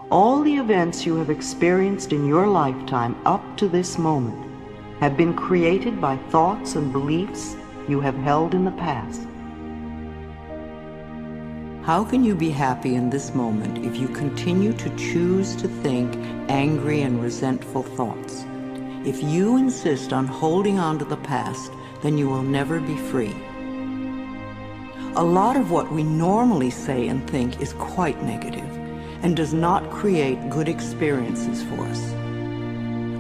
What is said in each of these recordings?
All the events you have experienced in your lifetime up to this moment have been created by thoughts and beliefs you have held in the past. How can you be happy in this moment if you continue to choose to think angry and resentful thoughts? If you insist on holding on to the past, then you will never be free. A lot of what we normally say and think is quite negative and does not create good experiences for us.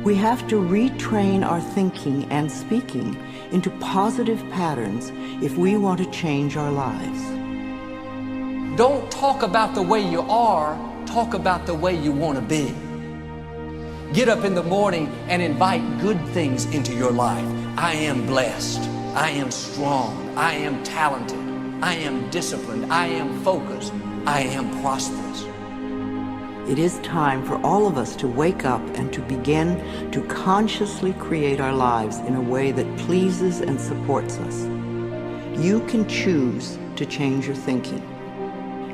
We have to retrain our thinking and speaking into positive patterns if we want to change our lives. Don't talk about the way you are, talk about the way you want to be. Get up in the morning and invite good things into your life. I am blessed. I am strong. I am talented. I am disciplined. I am focused. I am prosperous. It is time for all of us to wake up and to begin to consciously create our lives in a way that pleases and supports us. You can choose to change your thinking.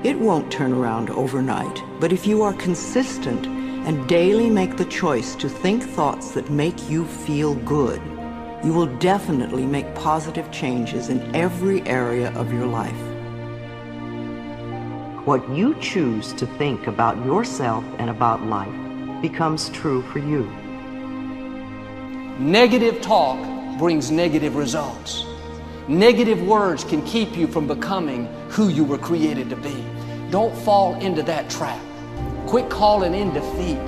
It won't turn around overnight, but if you are consistent and daily make the choice to think thoughts that make you feel good, you will definitely make positive changes in every area of your life. What you choose to think about yourself and about life becomes true for you. Negative talk brings negative results. Negative words can keep you from becoming who you were created to be. Don't fall into that trap. Quit calling in defeat.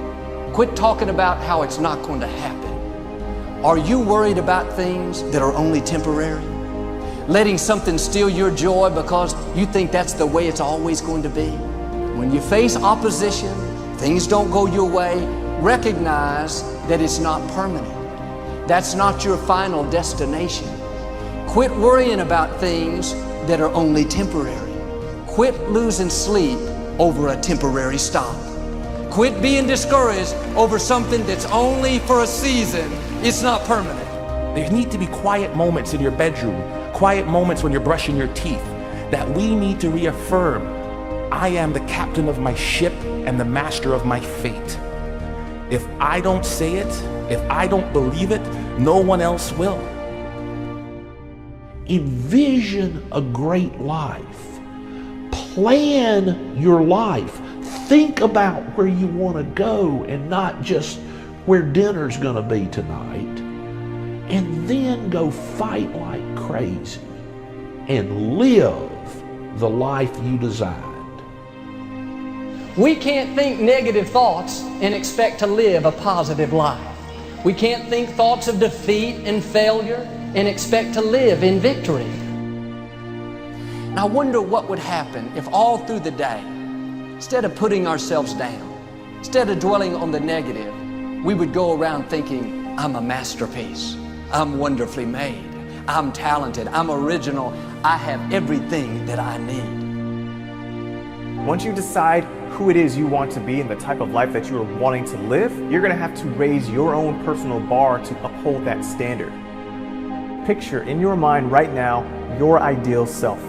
Quit talking about how it's not going to happen. Are you worried about things that are only temporary? Letting something steal your joy because you think that's the way it's always going to be? When you face opposition, things don't go your way, recognize that it's not permanent. That's not your final destination. Quit worrying about things that are only temporary. Quit losing sleep over a temporary stop. Quit being discouraged over something that's only for a season. It's not permanent. There need to be quiet moments in your bedroom, quiet moments when you're brushing your teeth, that we need to reaffirm, I am the captain of my ship and the master of my fate. If I don't say it, if I don't believe it, no one else will. Envision a great life. Plan your life. Think about where you want to go and not just where dinner's going to be tonight. And then go fight like crazy and live the life you designed. We can't think negative thoughts and expect to live a positive life. We can't think thoughts of defeat and failure and expect to live in victory. And I wonder what would happen if all through the day, instead of putting ourselves down, instead of dwelling on the negative, we would go around thinking, I'm a masterpiece. I'm wonderfully made. I'm talented. I'm original. I have everything that I need. Once you decide who it is you want to be and the type of life that you are wanting to live, you're going to have to raise your own personal bar to uphold that standard. Picture in your mind right now your ideal self.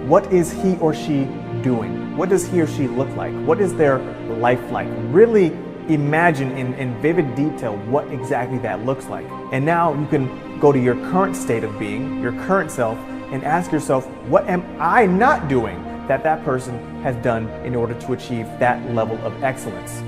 What is he or she doing? What does he or she look like? What is their life like? Really imagine in vivid detail what exactly that looks like. And now you can go to your current state of being, your current self, and ask yourself, what am I not doing that that person has done in order to achieve that level of excellence?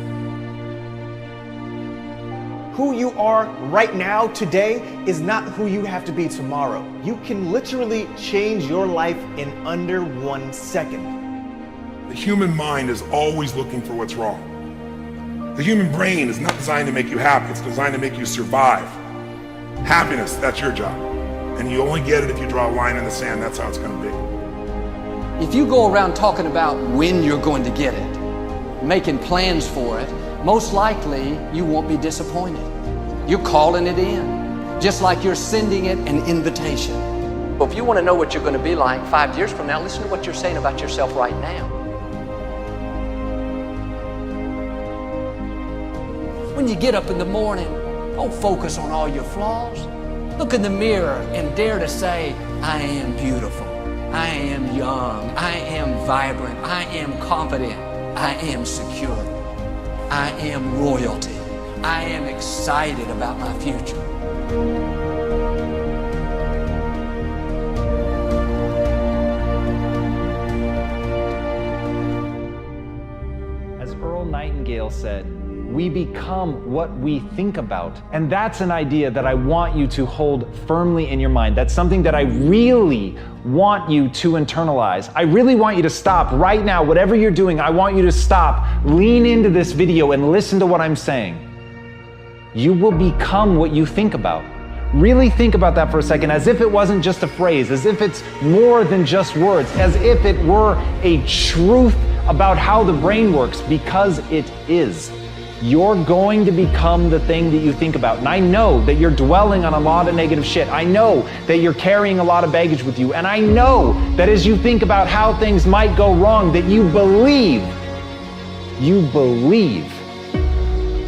Who you are right now, today, is not who you have to be tomorrow. You can literally change your life in under 1 second. The human mind is always looking for what's wrong. The human brain is not designed to make you happy, it's designed to make you survive. Happiness, that's your job. And you only get it if you draw a line in the sand, that's how it's going to be. If you go around talking about when you're going to get it, making plans for it, most likely you won't be disappointed. You're calling it in, just like you're sending it an invitation. Well, if you want to know what you're going to be like 5 years from now, listen to what you're saying about yourself right now. When you get up in the morning, don't focus on all your flaws. Look in the mirror and dare to say, I am beautiful, I am young, I am vibrant, I am confident, I am secure. I am royalty. I am excited about my future. As Earl Nightingale said, we become what we think about. And that's an idea that I want you to hold firmly in your mind. That's something that I really want you to internalize. I really want you to stop right now. Whatever you're doing, I want you to stop, lean into this video and listen to what I'm saying. You will become what you think about. Really think about that for a second, as if it wasn't just a phrase, as if it's more than just words, as if it were a truth about how the brain works, because it is. You're going to become the thing that you think about. And I know that you're dwelling on a lot of negative shit. I know that you're carrying a lot of baggage with you. And I know that as you think about how things might go wrong, that you believe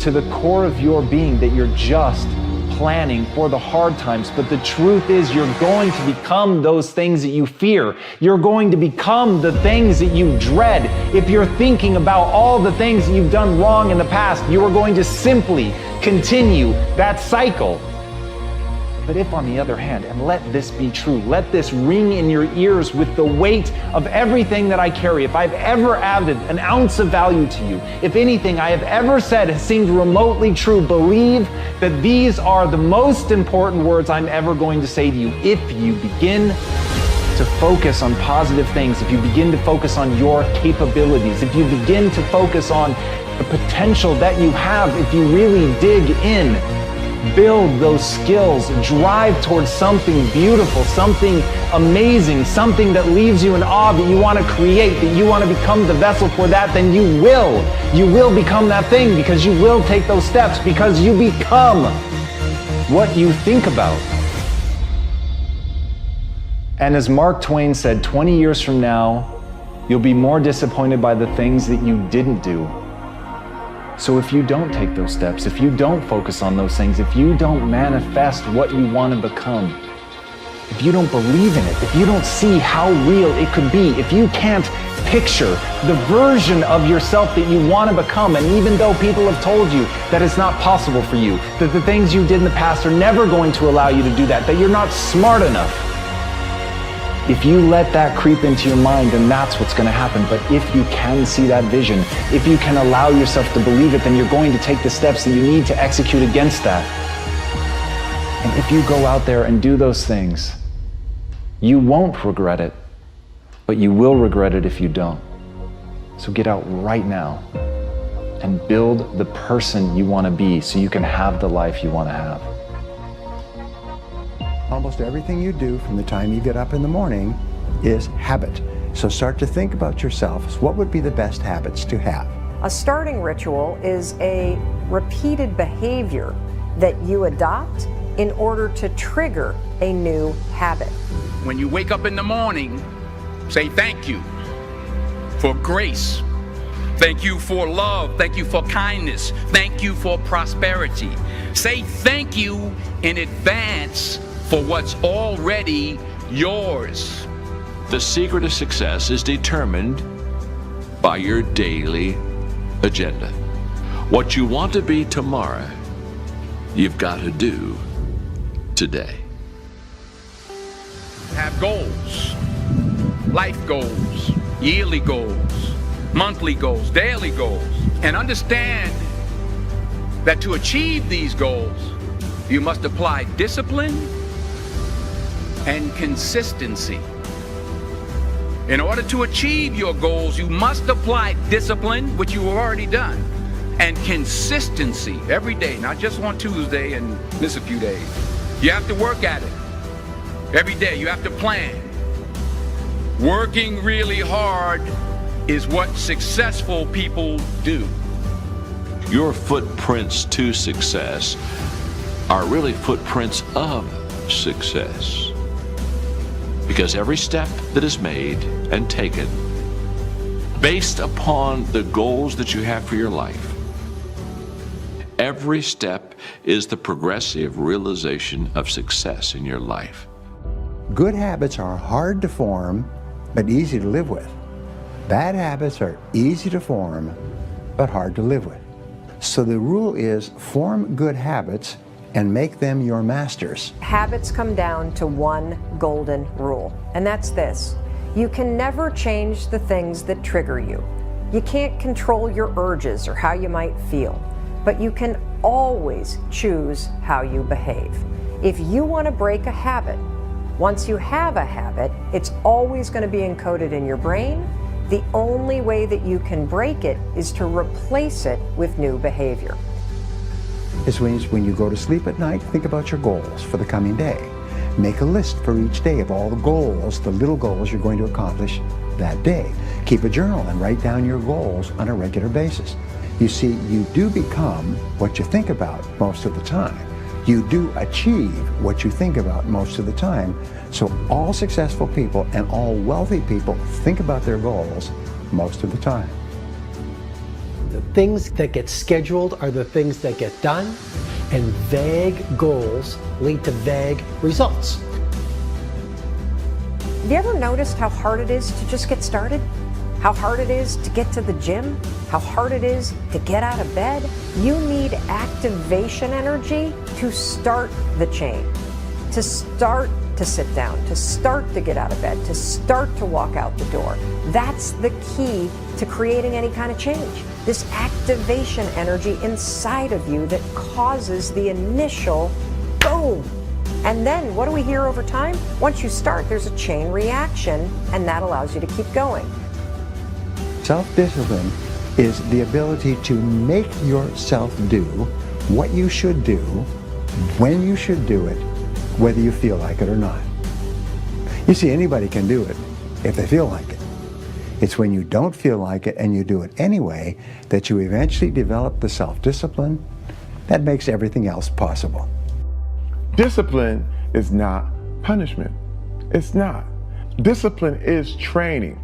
to the core of your being that you're just planning for the hard times. But the truth is, you're going to become those things that you fear. You're going to become the things that you dread. If you're thinking about all the things that you've done wrong in the past, you are going to simply continue that cycle. But if, on the other hand, and let this be true, let this ring in your ears with the weight of everything that I carry, if I've ever added an ounce of value to you, if anything I have ever said has seemed remotely true, believe that these are the most important words I'm ever going to say to you. If you begin to focus on positive things, if you begin to focus on your capabilities, if you begin to focus on the potential that you have, if you really dig in, build those skills, drive towards something beautiful, something amazing, something that leaves you in awe, that you want to create, that you want to become the vessel for that, then you will become that thing, because you will take those steps, because you become what you think about. And as Mark Twain said, 20 years from now, you'll be more disappointed by the things that you didn't do. So if you don't take those steps, if you don't focus on those things, if you don't manifest what you want to become, if you don't believe in it, if you don't see how real it could be, if you can't picture the version of yourself that you want to become, and even though people have told you that it's not possible for you, that the things you did in the past are never going to allow you to do that, that you're not smart enough, if you let that creep into your mind, then that's what's going to happen. But if you can see that vision, if you can allow yourself to believe it, then you're going to take the steps that you need to execute against that. And if you go out there and do those things, you won't regret it, but you will regret it if you don't. So get out right now and build the person you want to be so you can have the life you want to have. Almost everything you do from the time you get up in the morning is habit. So start to think about yourself as what would be the best habits to have. A starting ritual is a repeated behavior that you adopt in order to trigger a new habit. When you wake up in the morning, say thank you for grace. Thank you for love. Thank you for kindness. Thank you for prosperity. Say thank you in advance for what's already yours. The secret of success is determined by your daily agenda. What you want to be tomorrow, you've got to do today. Have goals, life goals, yearly goals, monthly goals, daily goals, and understand that to achieve these goals, you must apply discipline and consistency. In order to achieve your goals, you must apply discipline, which you have already done, and consistency every day, not just on Tuesday and miss a few days. You have to work at it every day. You have to plan. Working really hard is what successful people do. Your footprints to success are really footprints of success. Because every step that is made and taken based upon the goals that you have for your life, every step is the progressive realization of success in your life. Good habits are hard to form, but easy to live with. Bad habits are easy to form, but hard to live with. So the rule is form good habits and make them your masters. Habits come down to one golden rule, and that's this. You can never change the things that trigger you. You can't control your urges or how you might feel, but you can always choose how you behave. If you want to break a habit, once you have a habit, it's always going to be encoded in your brain. The only way that you can break it is to replace it with new behavior. This means when you go to sleep at night, think about your goals for the coming day. Make a list for each day of all the goals, the little goals you're going to accomplish that day. Keep a journal and write down your goals on a regular basis. You see, you do become what you think about most of the time. You do achieve what you think about most of the time. So all successful people and all wealthy people think about their goals most of the time. The things that get scheduled are the things that get done, and vague goals lead to vague results. Have you ever noticed how hard it is to just get started? How hard it is to get to the gym? How hard it is to get out of bed? You need activation energy to start the change, to start to sit down, to start to get out of bed, to start to walk out the door. That's the key to creating any kind of change. This activation energy inside of you that causes the initial boom. And then what do we hear over time? Once you start, there's a chain reaction, and that allows you to keep going. Self-discipline is the ability to make yourself do what you should do, when you should do it, whether you feel like it or not. You see, anybody can do it if they feel like it. It's when you don't feel like it and you do it anyway that you eventually develop the self-discipline that makes everything else possible. Discipline is not punishment. It's not. Discipline is training.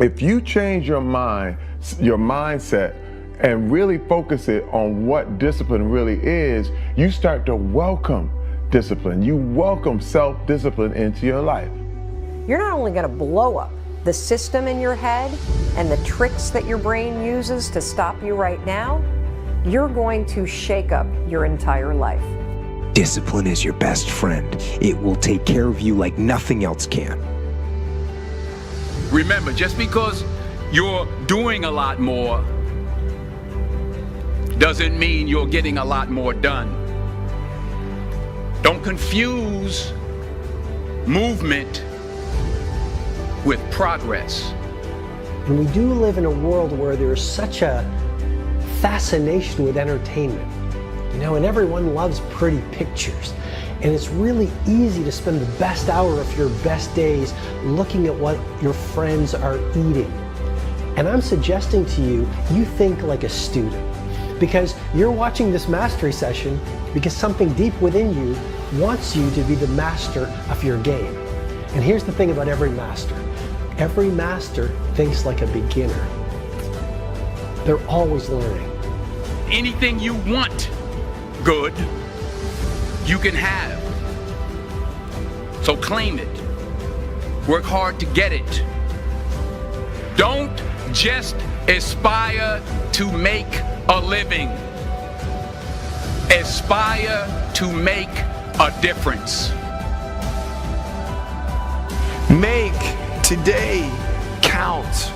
If you change your mind, your mindset, and really focus it on what discipline really is, you start to welcome discipline. You welcome self-discipline into your life. You're not only going to blow up the system in your head and the tricks that your brain uses to stop you right now, you're going to shake up your entire life. Discipline is your best friend. It will take care of you like nothing else can. Remember, just because you're doing a lot more doesn't mean you're getting a lot more done. Don't confuse movement with progress. And we do live in a world where there's such a fascination with entertainment, you know, and everyone loves pretty pictures. And it's really easy to spend the best hour of your best days looking at what your friends are eating. And I'm suggesting to you, you think like a student, because you're watching this mastery session because something deep within you wants you to be the master of your game. And here's the thing about every master. Every master thinks like a beginner. They're always learning. Anything you want good, you can have. So claim it. Work hard to get it. Don't just aspire to make a living. Aspire to make a difference. Make today count.